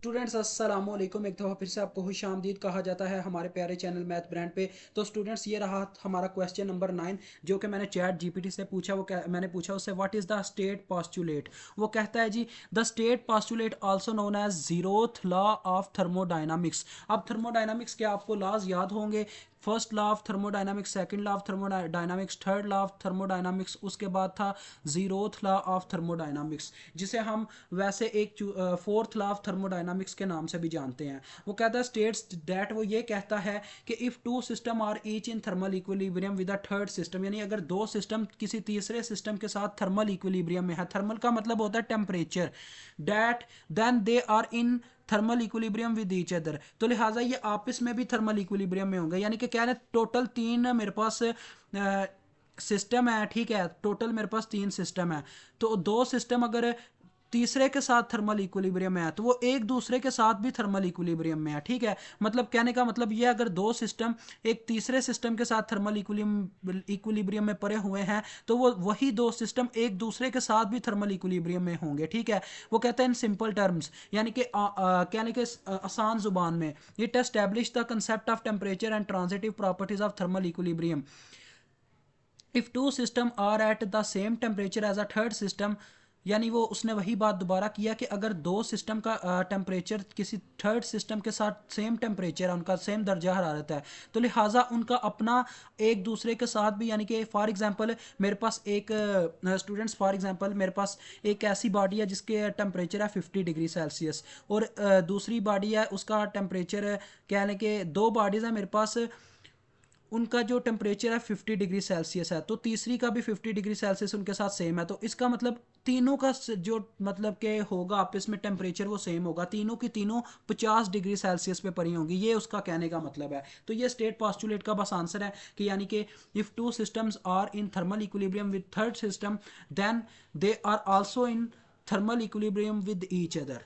Students अस्सलाम वालेकुम। एक दफ़ा फिर से आपको खुश आमदीद कहा जाता है हमारे प्यारे चैनल मैथ ब्रांड पे। तो स्टूडेंट्स ये रहा हमारा क्वेश्चन नंबर 9 जो कि मैंने चैट जीपीटी से पूछा। मैंने पूछा उससे what is the state postulate. वो कहता है जी the state postulate also known as zeroth law of thermodynamics. अब थर्मोडायनामिक्स के आपको लॉज याद होंगे। First law of thermodynamics, second law of thermodynamics, third law of thermodynamics, उसके बाद था जीरोथ लॉ ऑफ थर्मोडायनामिक्स जिसे हम वैसे एक फोर्थ लॉ ऑफ थर्मोडायनामिक्स के नाम से भी जानते हैं। वो कहता है स्टेट्स दैट, वो ये कहता है कि if two system are each in thermal equilibrium with a third system, यानी अगर दो सिस्टम किसी तीसरे सिस्टम के साथ थर्मल इक्विलिब्रियम में है, थर्मल का मतलब होता है temperature, that then they are in thermal equilibrium with each other, तो लिहाजा ये आपस में भी थर्मल इक्विलिब्रियम में होंगे। यानी कि क्या है, टोटल तीन मेरे पास सिस्टम है, ठीक है, टोटल मेरे पास तीन सिस्टम है। तो दो सिस्टम अगर तीसरे के साथ थर्मल इक्विलिब्रियम में है तो वो एक दूसरे के साथ भी थर्मल इक्विलिब्रियम में है, ठीक है। मतलब कहने का मतलब ये, अगर दो सिस्टम एक तीसरे सिस्टम के साथ थर्मल इक्विलिब्रियम में पड़े हुए हैं तो वो वही दो सिस्टम एक दूसरे के साथ भी थर्मल इक्विलिब्रियम में होंगे, ठीक है। वो कहते हैं इन सिंपल टर्म्स, यानी कि कहने के आसान जुबान में, it establish the concept of temperature and transitive properties of thermal equilibrium if two system are at the same temperature as a third system. यानी वो उसने वही बात दोबारा किया कि अगर दो सिस्टम का टेम्परेचर किसी थर्ड सिस्टम के साथ सेम टेम्परेचर है, उनका सेम दर्जा हरारत है, तो लिहाजा उनका अपना एक दूसरे के साथ भी, यानी कि फॉर एग्जांपल मेरे पास एक स्टूडेंट्स, फॉर एग्जांपल मेरे पास एक ऐसी बॉडी है जिसके टेम्परेचर है 50 डिग्री सेल्सियस, और दूसरी बॉडी है उसका टेम्परेचर, कहने के दो बॉडीज़ हैं मेरे पास, उनका जो टेम्परेचर है 50 डिग्री सेल्सियस है, तो तीसरी का भी 50 डिग्री सेल्सियस उनके साथ सेम है। तो इसका मतलब तीनों का जो मतलब के होगा आपस में टेम्परेचर वो सेम होगा, तीनों की तीनों 50 डिग्री सेल्सियस पे पड़ी होंगी, ये उसका कहने का मतलब है। तो ये स्टेट पोस्टुलेट का बस आंसर है कि यानी कि if two systems are in thermal equilibrium with third system then they are also in thermal equilibrium with each other.